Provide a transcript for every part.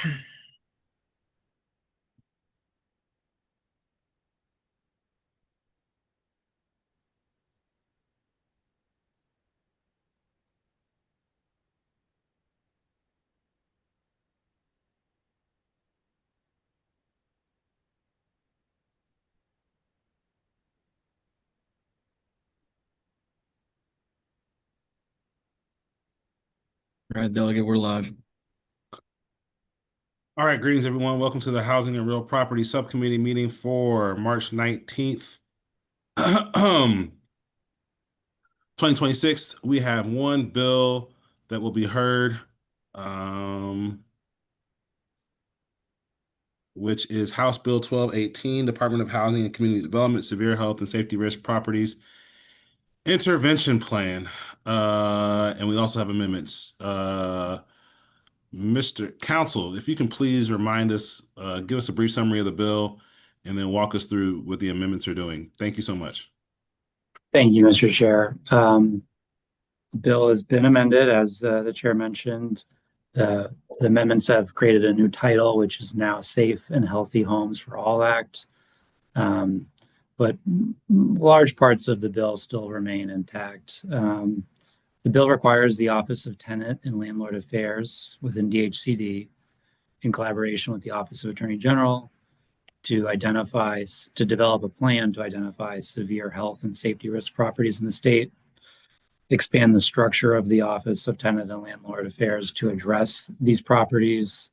All right, Delegate, we're live. All right, greetings, everyone. Welcome to the Housing and Real Property Subcommittee meeting for March 19th, 2026. We have one bill that will be heard, which is House Bill 1218, Department of Housing and Community Development, Severe Health and Safety Risk Properties Intervention Plan. And we also have amendments. Mr. Counsel, if you can please remind us, give us a brief summary of the bill and then walk us through what the amendments are doing. Thank you so much. Thank you, Mr. Chair. The bill has been amended, as the chair mentioned. The amendments have created a new title, which is now Safe and Healthy Homes for All Act. But large parts of the bill still remain intact. The bill requires the Office of Tenant and Landlord Affairs within DHCD, in collaboration with the Office of Attorney General, to develop a plan to identify severe health and safety risk properties in the state, expand the structure of the Office of Tenant and Landlord Affairs to address these properties,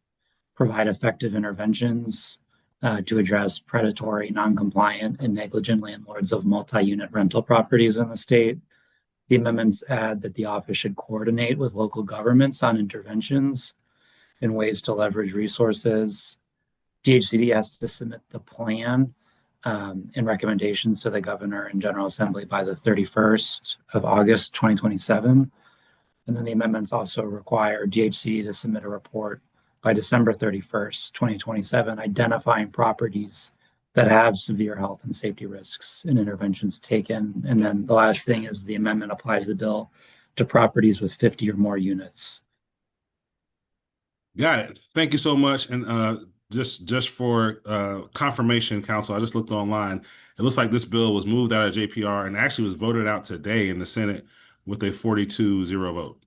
provide effective interventions to address predatory, non-compliant, and negligent landlords of multi-unit rental properties in the state. The amendments add that the office should coordinate with local governments on interventions and ways to leverage resources. DHCD has to submit the plan and recommendations to the Governor and General Assembly by the 31st of August, 2027. And then the amendments also require DHCD to submit a report by December 31st, 2027, identifying properties that have severe health and safety risks and interventions taken. And then the last thing is the amendment applies the bill to properties with 50 or more units. Got it. Thank you so much. And just for confirmation, Counsel, I just looked online. It looks like this bill was moved out of JPR and actually was voted out today in the Senate with a 42-0 vote.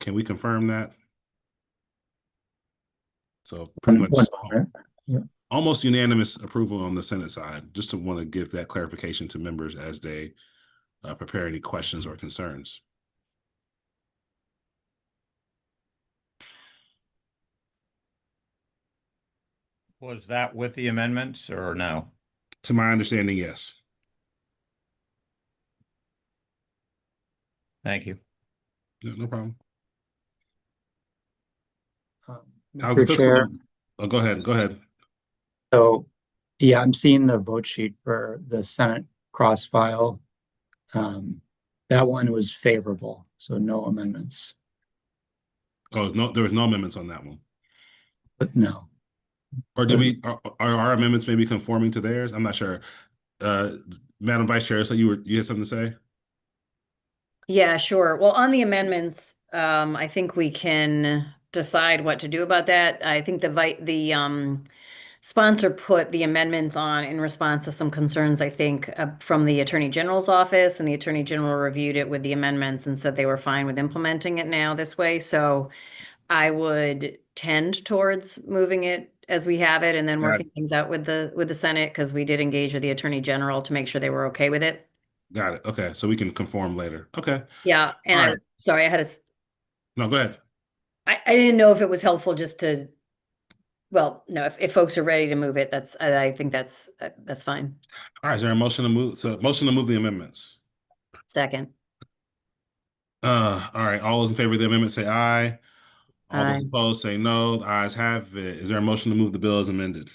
Can we confirm that? So pretty much almost unanimous approval on the Senate side. Just to want to give that clarification to members as they prepare any questions or concerns. Was that with the amendments or no? To my understanding, yes. Thank you. No problem. How's the fiscal Chair, oh, go ahead. So, yeah, I'm seeing the vote sheet for the Senate cross file. That one was favorable, so no amendments. Oh, there was no amendments on that one. But no. Or are our amendments maybe conforming to theirs? I'm not sure. Madam Vice Chair, so you had something to say? Yeah, sure. Well, on the amendments, I think we can decide what to do about that. I think the sponsor put the amendments on in response to some concerns, I think, from the Attorney General's office, and the Attorney General reviewed it with the amendments and said they were fine with implementing it now this way. So I would tend towards moving it as we have it and then working things out with the Senate, because we did engage with the Attorney General to make sure they were okay with it. Got it. Okay, so we can conform later. Okay. Yeah, and sorry, I had a. No, go ahead. I didn't know if it was helpful just to. Well, no, if folks are ready to move it, I think that's fine. All right, is there a motion to move? So motion to move the amendments. Second. All right, all those in favor of the amendment say aye. All Aye. those opposed say no. The ayes have it. Is there a motion to move the bill as amended?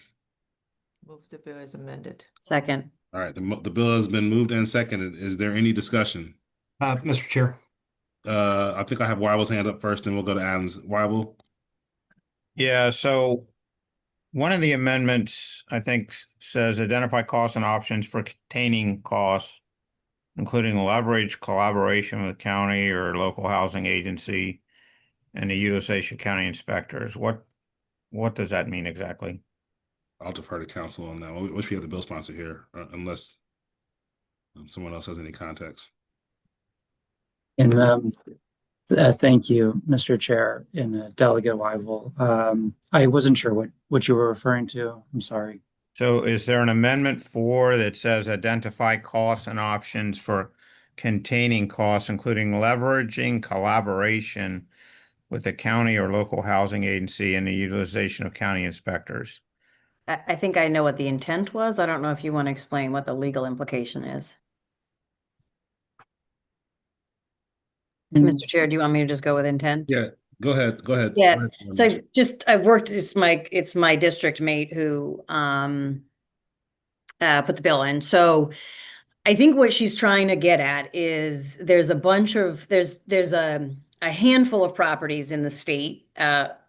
Move the bill as amended. Second. All right, the bill has been moved and seconded. Is there any discussion? Mr. Chair. I think I have Weibel's hand up first, then we'll go to Adams. Weibel? Yeah, so one of the amendments, I think, says identify costs and options for containing costs, including leverage collaboration with county or local housing agency and the utilization county inspectors. What what does that mean exactly? I'll defer to council on that. We wish we had the bill sponsor here, unless someone else has any context. And thank you, Mr. Chair and Delegate Weigel. I wasn't sure what you were referring to. I'm sorry. So is there an amendment 4 that says identify costs and options for containing costs, including leveraging collaboration with the county or local housing agency and the utilization of county inspectors? I think I know what the intent was. I don't know if you want to explain what the legal implication is. Mr. Chair, do you want me to just go with intent? Yeah, go ahead. Go ahead. Yeah, Go ahead, so Madam Chair. I've worked, it's my district mate who put the bill in. So I think what she's trying to get at is there's a handful of properties in the state.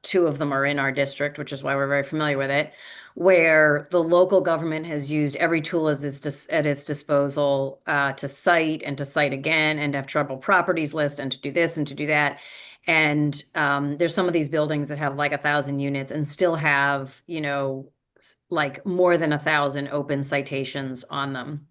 2 of them are in our district, which is why we're very familiar with it, where the local government has used every tool at its disposal to cite and to cite again and to have trouble properties list and to do this and to do that. And there's some of these buildings that have like 1,000 units and still have, like more than 1,000 open citations on them.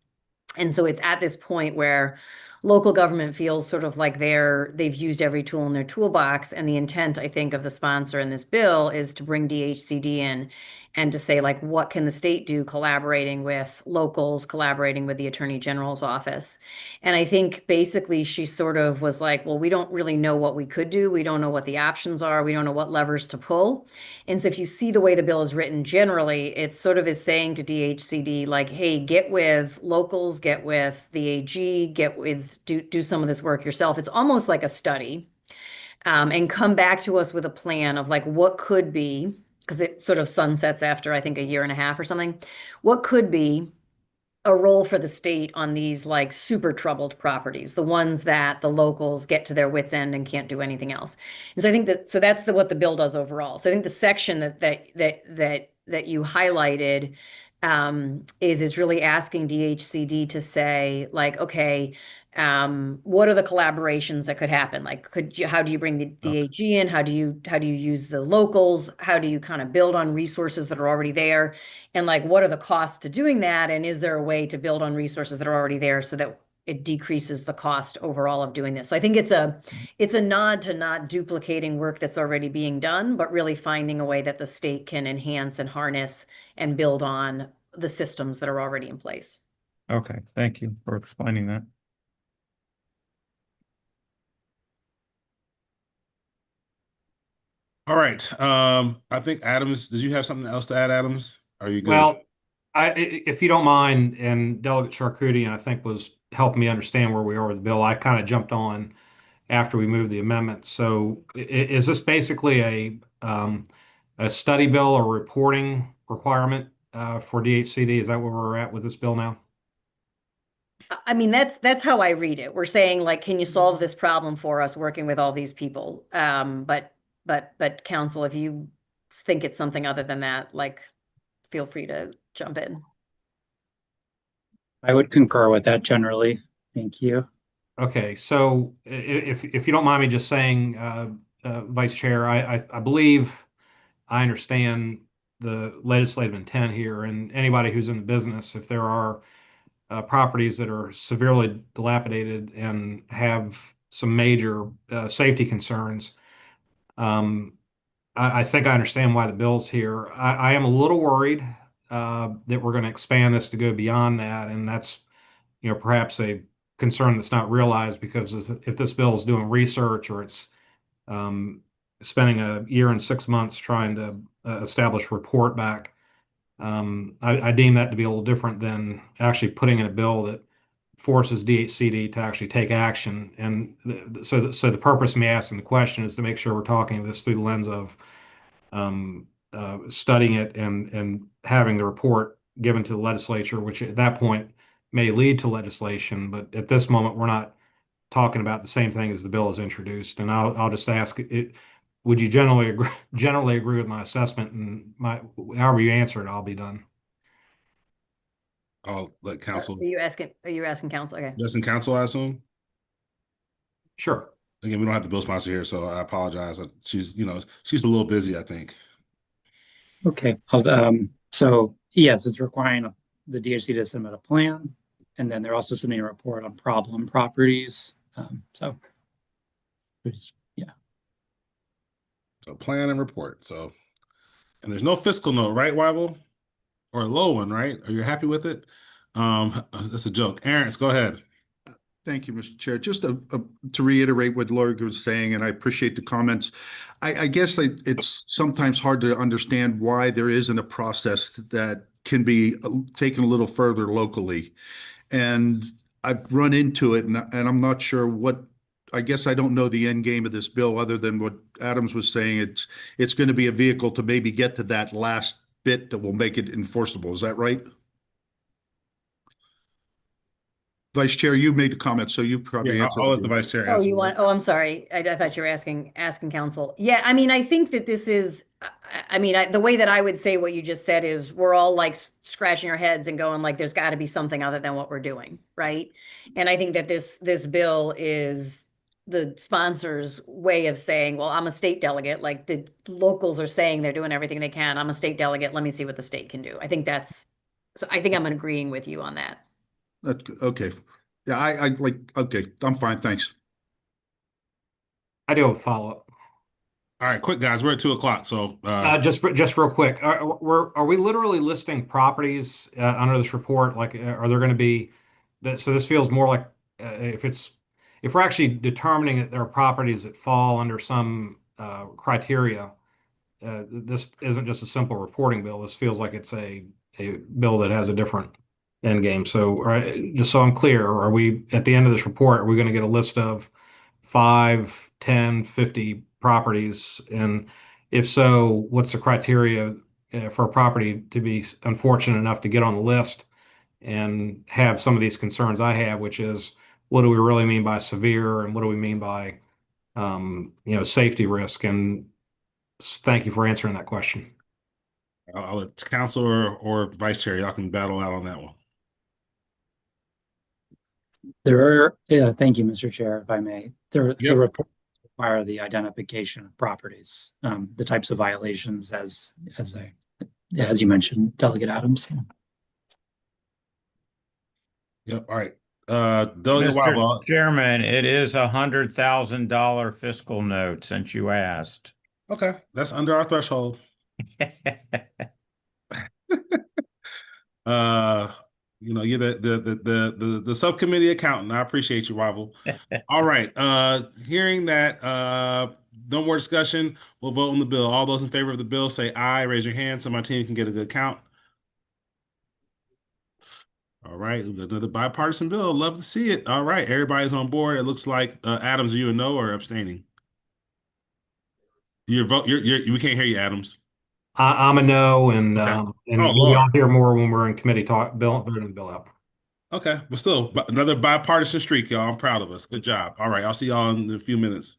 And so it's at this point where local government feels sort of like they've used every tool in their toolbox. And the intent, I think, of the sponsor in this bill is to bring DHCD in and to say, like, what can the state do collaborating with locals, collaborating with the Attorney General's office? And I think basically she sort of was like, well, we don't really know what we could do. We don't know what the options are. We don't know what levers to pull. And so if you see the way the bill is written generally, it sort of is saying to DHCD, like, hey, get with locals, get with the AG, do some of this work yourself. It's almost like a study. And come back to us with a plan of like what could be, because it sort of sunsets after, I think, 1.5 years or something. What could be a role for the state on these like super troubled properties, the ones that the locals get to their wits' end and can't do anything else. And so I think that's what the bill does overall. So I think the section that you highlighted is really asking DHCD to say, like, okay, what are the collaborations that could happen? Like, how do you bring the AG in? How do you use the locals? How do you kind of build on resources that are already there? And like, what are the costs to doing that? And is there a way to build on resources that are already there so that it decreases the cost overall of doing this? So I think it's a nod to not duplicating work that's already being done, but really finding a way that the state can enhance and harness and build on the systems that are already in place. Okay, thank you for explaining that. All right. I think Adams, did you have something else to add, Adams? Are you good? Well, if you don't mind, and Delegate Charcuti, I think, was helping me understand where we are with the bill. I kind of jumped on after we moved the amendment. So is this basically a study bill or reporting requirement for DHCD? Is that where we're at with this bill now? I mean, that's how I read it. We're saying, like, can you solve this problem for us working with all these people? But council, if you think it's something other than that, like, feel free to jump in. I would concur with that generally. Thank you. Okay, so if you don't mind me just saying, Vice Chair, I believe I understand the legislative intent here, and anybody who's in the business, if there are properties that are severely dilapidated and have some major safety concerns, I think I understand why the bill's here. I am a little worried that we're going to expand this to go beyond that, and that's perhaps a concern that's not realized, because if this bill is doing research or it's spending 1 year and 6 months trying to establish report back, I deem that to be a little different than actually putting in a bill that forces DHCD to actually take action. And so the purpose of me asking the question is to make sure we're talking this through the lens of studying it and having the report given to the legislature, which at that point may lead to legislation. But at this moment, we're not talking about the same thing as the bill is introduced. And I'll just ask it. Would you generally agree with my assessment? And however you answer it, I'll be done. I'll let council. Are you asking council? Okay. Just in council, I assume. Sure. Again, we don't have the bill sponsor here, so I apologize. She's a little busy, I think. Okay, so yes, it's requiring the DHC to submit a plan, and then they're also submitting a report on problem properties. Yeah, So plan and report. So, and there's no fiscal note, right, Wyville? Or a low one, right? Are you happy with it? That's a joke. Aaron, go ahead. Thank you, Mr. Chair. Just to reiterate what Laura was saying, and I appreciate the comments. I guess it's sometimes hard to understand why there isn't a process that can be taken a little further locally. And I've run into it, and I'm not sure what, I guess I don't know the end game of this bill other than what Adams was saying. It's going to be a vehicle to maybe get to that last bit that will make it enforceable. Is that right? Vice Chair, you made the comment, so you probably Yeah, answered. I'll let the vice chair Oh, answer. you want, oh, I'm sorry. I thought you were asking council. Yeah, I mean, I think that this is, the way that I would say what you just said is we're all like scratching our heads and going like, there's got to be something other than what we're doing, right? And I think that this bill is the sponsor's way of saying, well, I'm a state delegate, like the locals are saying they're doing everything they can. I'm a state delegate. Let me see what the state can do. I think I'm agreeing with you on that. That's good. Okay. Yeah, I like, okay, I'm fine, thanks. I do have a follow-up. All right, quick guys, we're at 2 o'clock. So Just real quick, are we literally listing properties under this report? Like, are there going to be that? So this feels more like if we're actually determining that there are properties that fall under some criteria. This isn't just a simple reporting bill. This feels like it's a bill that has a different end game. So, just so I'm clear, are we at the end of this report? Are we going to get a list of 5, 10, 50 properties? And if so, what's the criteria for a property to be unfortunate enough to get on the list and have some of these concerns I have, which is what do we really mean by severe and what do we mean by safety risk? And thank you for answering that question. I'll let council or vice chair, y'all can battle out on that one. Thank you, Mr. Chair, if I may. The Yep. report require the identification of properties, the types of violations as you mentioned, Delegate Adams. Yep. All right. Delegate Mr. Wyville. Chairman, it is $100,000 fiscal note since you asked. Okay, that's under our threshold. You're the subcommittee accountant. I appreciate you, Wyville. All right. Hearing that, no more discussion. We'll vote on the bill. All those in favor of the bill say aye. Raise your hand so my team can get a good count. All right, another bipartisan bill. Love to see it. All right, everybody's on board. It looks like Adams, are you a no or abstaining? Your vote. We can't hear you, Adams. I'm a no, and Okay. and Oh, we'll Lord. hear more when we're in committee voting the bill out. Okay, but still, another bipartisan streak, y'all. I'm proud of us. Good job. All right, I'll see y'all in a few minutes.